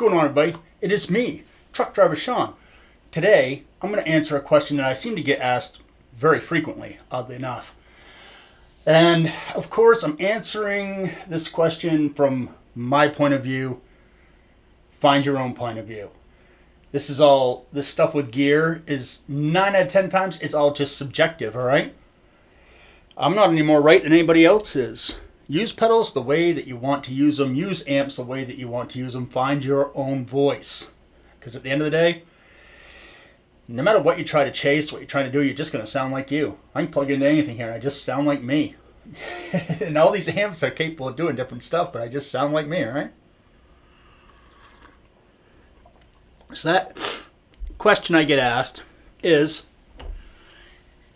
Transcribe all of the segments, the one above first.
going on, everybody? It is me, Truck Driver Sean. Today, I'm going to answer a question that I seem to get asked very frequently, oddly enough. And, of course, I'm answering this question from my point of view. Find your own point of view. This stuff with gear is 9 out of 10 times, it's all just subjective, all right? I'm not any more right than anybody else is. Use pedals the way that you want to use them. Use amps the way that you want to use them. Find your own voice. Because at the end of the day, no matter what you try to chase, what you're trying to do, you're just going to sound like you. I can plug into anything here. I just sound like me. And all these amps are capable of doing different stuff, but I just sound like me, all right? So that question I get asked is,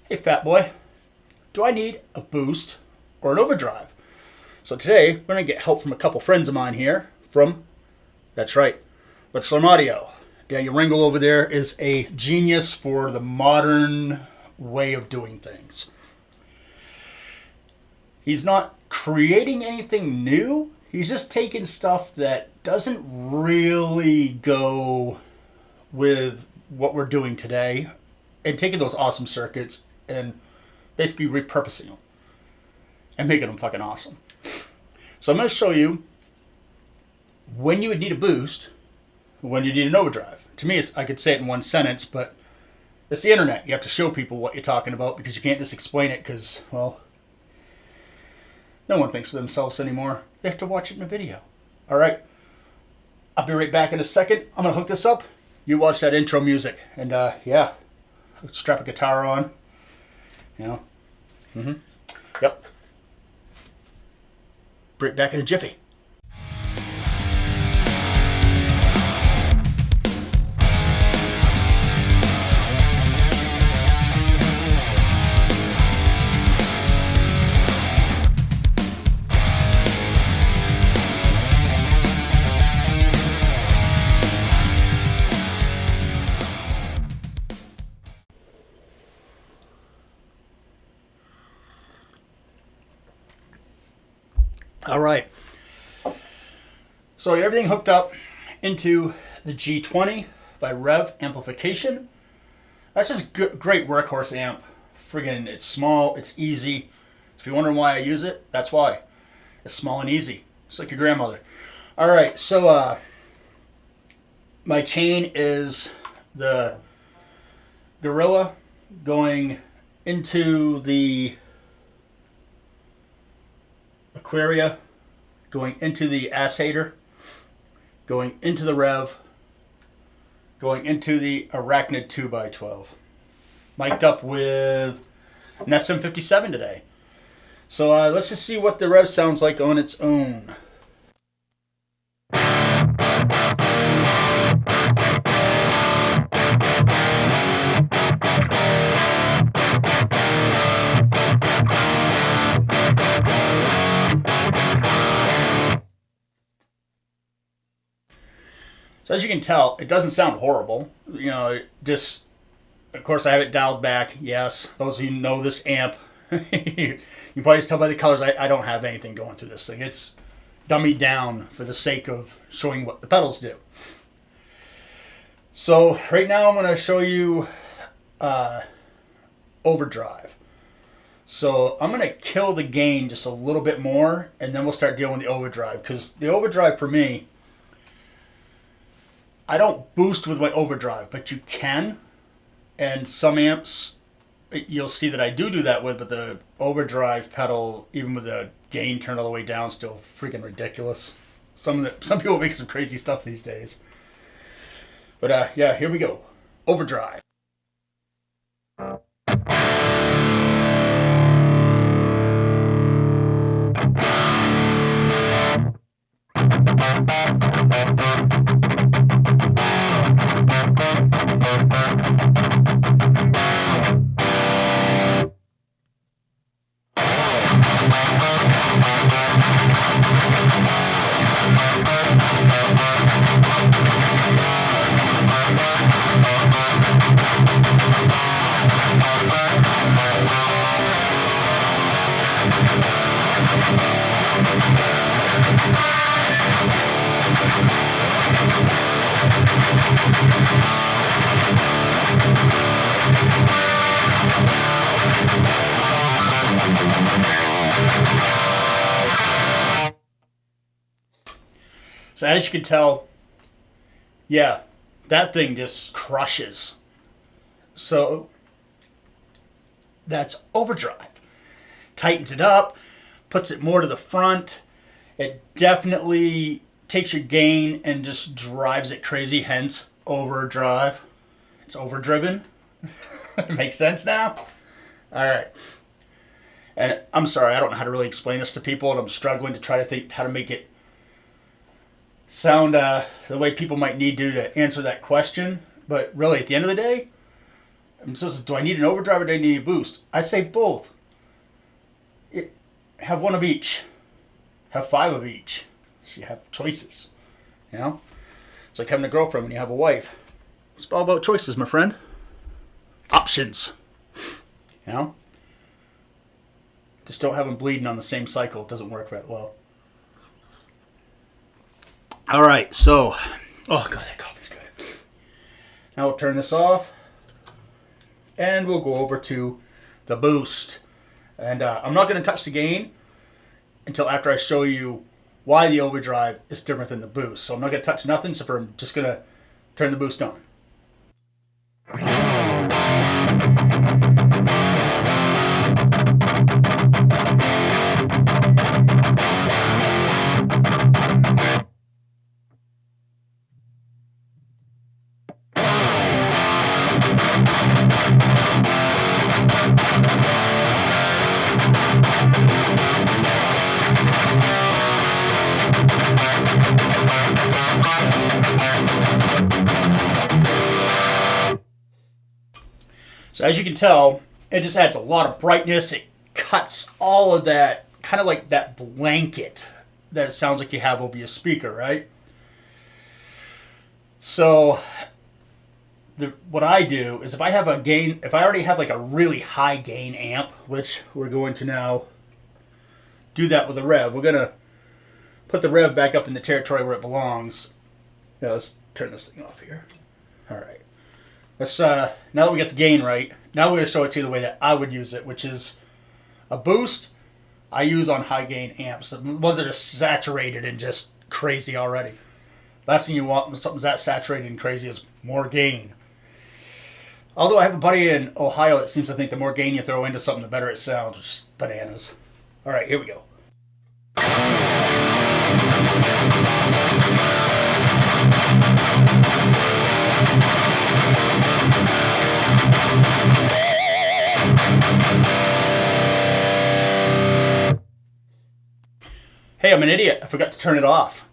hey, fat boy, do I need a boost or an overdrive? So today, we're going to get help from a couple friends of mine here from, that's right, Litchlam Audio. Daniel Ringel over there is a genius for the modern way of doing things. He's not creating anything new. He's just taking stuff that doesn't really go with what we're doing today and taking those awesome circuits and basically repurposing them and making them fucking awesome. So I'm going to show you when you would need a boost, when you need an overdrive. To me, I could say it in one sentence, but it's the internet. You have to show people what you're talking about because you can't just explain it because, well, no one thinks for themselves anymore. They have to watch it in a video. All right. I'll be right back in a second. I'm going to hook this up. You watch that intro music. And, yeah, strap a guitar on. You know. Yep. Bring it back in a jiffy. All right, so everything hooked up into the G20 by Rev Amplification. That's just great workhorse amp. Friggin', it's small, it's easy. If you're wondering why I use it, that's why. It's small and easy, just like your grandmother. All right, so my chain is the Gorilla going into the Aquaria, going into the Aesahaettr, going into the Rev, going into the Arachnid 2x12. Mic'd up with an SM57 today. So let's just see what the Rev sounds like on its own. So as you can tell, it doesn't sound horrible. You know, it just, of course I have it dialed back. Yes, those of you who know this amp, you can probably just tell by the colors I don't have anything going through this thing. It's dummied down for the sake of showing what the pedals do. So right now I'm going to show you Overdrive. So I'm going to kill the gain just a little bit more and then we'll start dealing with the overdrive. Because the overdrive for me, I don't boost with my overdrive, but you can. And some amps, you'll see that I do that with, but the overdrive pedal, even with the gain turned all the way down, still freaking ridiculous. Some people make some crazy stuff these days. But yeah, here we go. Overdrive. So as you can tell, yeah, that thing just crushes. So that's Overdrive. Tightens it up, puts it more to the front. It definitely takes your gain and just drives it crazy, hence Overdrive. It's overdriven. Makes sense now? Alright. And I'm sorry, I don't know how to really explain this to people, and I'm struggling to try to think how to make it sound the way people might need to answer that question. But really, at the end of the day, I'm supposed to, do I need an overdrive or do I need a boost? I say both. Have one of each. Have 5 of each. So you have choices. You know? It's like having a girlfriend when you have a wife. It's all about choices, my friend. Options. You know? Just don't have them bleeding on the same cycle. It doesn't work that well. Alright, so. Oh, God, that coffee's good. Now we'll turn this off. And we'll go over to the boost. And I'm not going to touch the gain until after I show you why the overdrive is different than the boost. So I'm not going to touch nothing, so I'm just going to turn the boost on. So as you can tell, it just adds a lot of brightness. It cuts all of that, kind of like that blanket that it sounds like you have over your speaker, right? So what I do is if I have a gain, if I already have like a really high gain amp, which we're going to now do that with a rev. We're going to put the rev back up in the territory where it belongs. Now let's turn this thing off here. All right. Let's now that we got the gain right, now we're going to show it to you the way that I would use it, which is a boost I use on high gain amps. The ones that are saturated and just crazy already. Last thing you want when something's that saturated and crazy is more gain. Although I have a buddy in Ohio that seems to think the more gain you throw into something, the better it sounds, which is bananas. All right, here we go. Hey, I'm an idiot. I forgot to turn it off.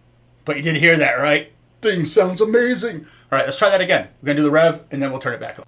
But you did hear that, right? Thing sounds amazing. All right, let's try that again. We're going to do the rev, and then we'll turn it back on.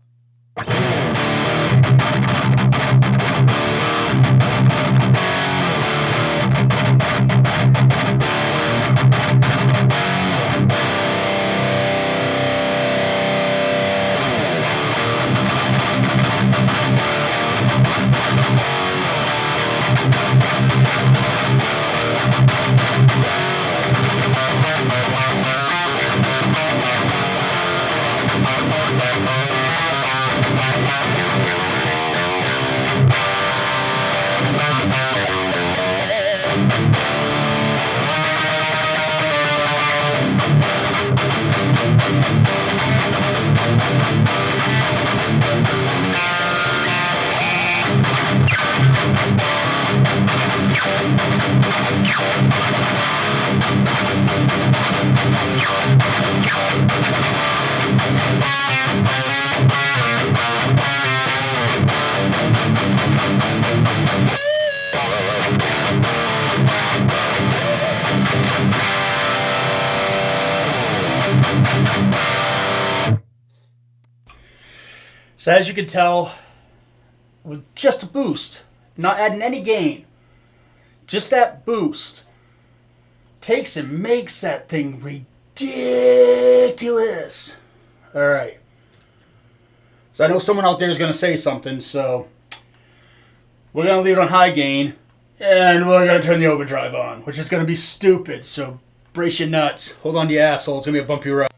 So as you can tell, with just a boost, not adding any gain, just that boost takes and makes that thing ridiculous. All right. So I know someone out there is going to say something, so we're going to leave it on high gain, and we're going to turn the overdrive on, which is going to be stupid. So Brace your nuts. Hold on to your asshole. It's going to be a bumpy ride.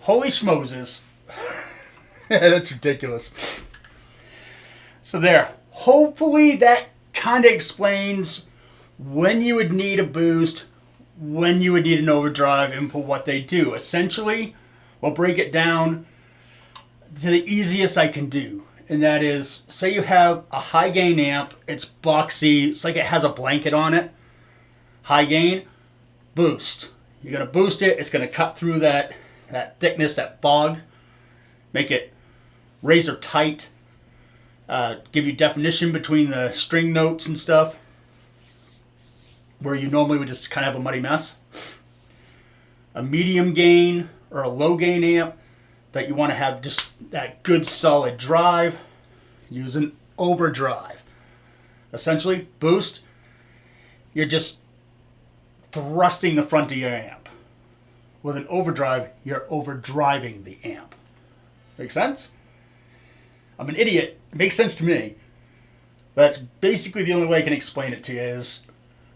Holy schmoses. That's ridiculous. So there. Hopefully that kind of explains when you would need a boost, when you would need an overdrive, and for what they do. Essentially, we'll break it down to the easiest I can do. And that is, say you have a high gain amp, it's boxy, it's like it has a blanket on it. High gain, boost. You're going to boost it, it's going to cut through that thickness, that fog, make it razor tight, give you definition between the string notes and stuff, where you normally would just kind of have a muddy mess. A medium gain or a low gain amp that you want to have just that good solid drive, use an overdrive. Essentially, boost, you're just thrusting the front of your amp. With an overdrive, you're overdriving the amp. Make sense? I'm an idiot. It makes sense to me. That's basically the only way I can explain it to you is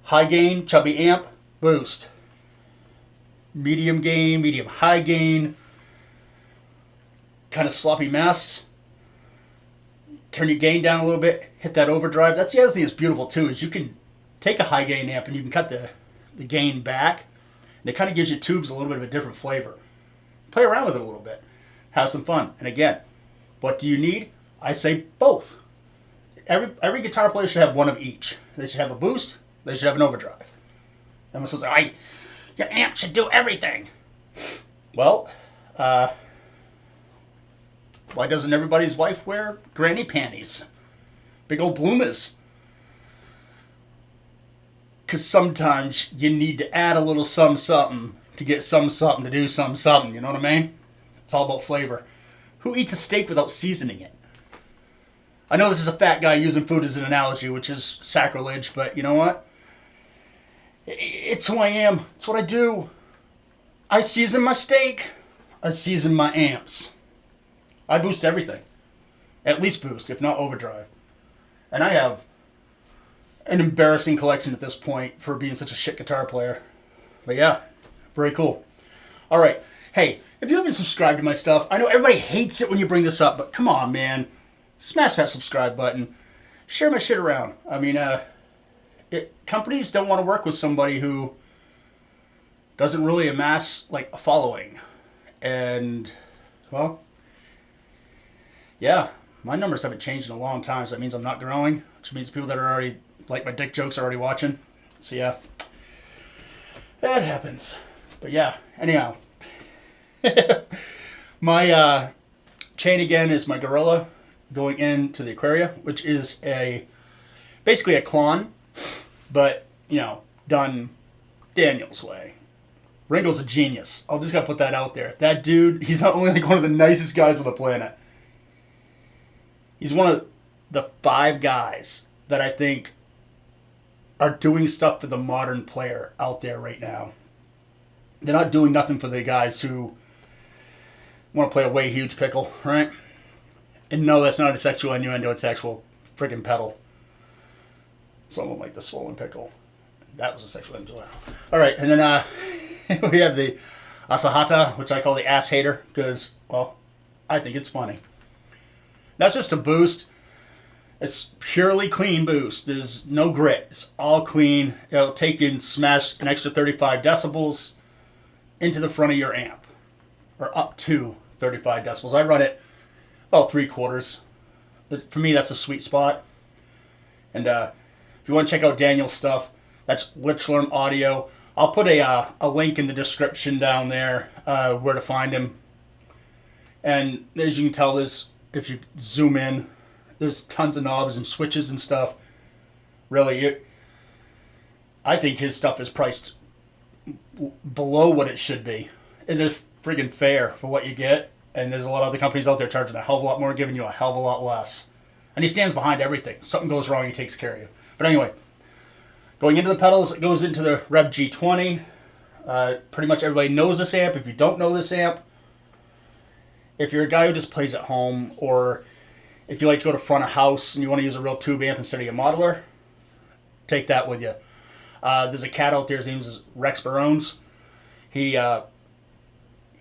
high gain, chubby amp, boost. Medium gain, medium high gain, kind of sloppy mess. Turn your gain down a little bit, hit that overdrive. That's the other thing that's beautiful too, is you can take a high gain amp and you can cut the gain back. And it kind of gives your tubes a little bit of a different flavor. Play around with it a little bit. Have some fun. And again, what do you need? I say both. Every guitar player should have one of each. They should have a boost. They should have an overdrive. I'm supposed to say, your amp should do everything. Well, why doesn't everybody's wife wear granny panties? Big old bloomers. Because sometimes you need to add a little something to get something to do something. You know what I mean? It's all about flavor. Who eats a steak without seasoning it? I know this is a fat guy using food as an analogy, which is sacrilege, but you know what? It's who I am. It's what I do. I season my steak. I season my amps. I boost everything. At least boost, if not overdrive. And I have an embarrassing collection at this point for being such a shit guitar player. But yeah, very cool. All right. Hey, if you haven't subscribed to my stuff, I know everybody hates it when you bring this up, but come on, man. Smash that subscribe button. Share my shit around. I mean, companies don't want to work with somebody who doesn't really amass, like, a following. And, well, yeah, my numbers haven't changed in a long time, so that means I'm not growing, which means people that are already, like, my dick jokes are already watching. So yeah, that happens. But yeah, anyhow. My chain again is my Gorilla going into the Aquaria, which is basically a clone, but, done Daniel's way. Ringo's a genius. I'll just gotta put that out there. That dude, he's not only like one of the nicest guys on the planet. He's one of the 5 guys that I think are doing stuff for the modern player out there right now. They're not doing nothing for the guys who want to play a way huge pickle, right? And no, that's not a sexual innuendo. It's actual friggin' pedal. Someone like the swollen pickle. That was a sexual innuendo. All right, and then we have the Aesahaettr, which I call the Aesahaettr because, well, I think it's funny. That's just a boost. It's purely clean boost. There's no grit. It's all clean. It'll take and smash an extra 35 decibels into the front of your amp, or up to 35 decibels. I run it about 3/4. For me, that's a sweet spot. And if you want to check out Daniel's stuff, that's Lichlarm Audio. I'll put a link in the description down there where to find him. And as you can tell, if you zoom in, there's tons of knobs and switches and stuff. Really, I think his stuff is priced below what it should be. It is friggin' fair for what you get. And there's a lot of other companies out there charging a hell of a lot more, giving you a hell of a lot less. And he stands behind everything. Something goes wrong, he takes care of you. But anyway, going into the pedals, it goes into the Rev G20. Pretty much everybody knows this amp. If you don't know this amp, if you're a guy who just plays at home, or if you like to go to front of house and you want to use a real tube amp instead of your modeler, take that with you. There's a cat out there, his name is Rex Barones. He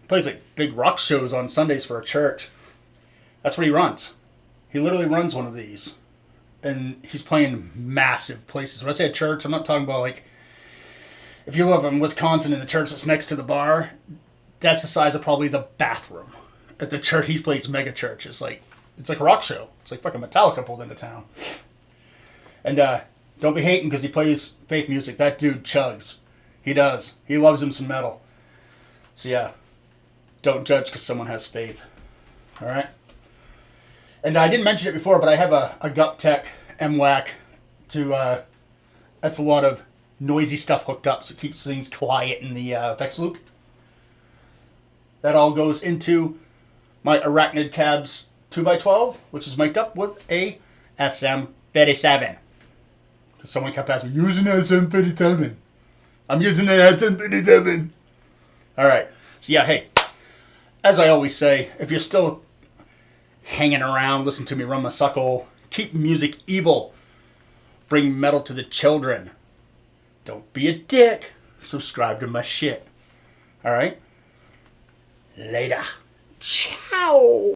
plays like big rock shows on Sundays for a church. That's what he runs. He literally runs one of these. And he's playing massive places. When I say a church, I'm not talking about like, if you live in Wisconsin and the church that's next to the bar, that's the size of probably the bathroom. At the church, he plays mega church. It's like a rock show. It's like fucking Metallica pulled into town. And don't be hating because he plays faith music. That dude chugs. He does. He loves him some metal. So yeah, don't judge because someone has faith. All right? And I didn't mention it before, but I have a GupTech MWAC that's a lot of noisy stuff hooked up, so it keeps things quiet in the effects loop. That all goes into my Arachnid Cabs 2x12, which is mic'd up with a SM37. Because someone kept asking me, using an SM37. I'm using an SM37. Alright, so yeah, hey, as I always say, if you're still hanging around, listen to me run my suckle, keep music evil, bring metal to the children, don't be a dick, subscribe to my shit. Alright? Later. Ciao.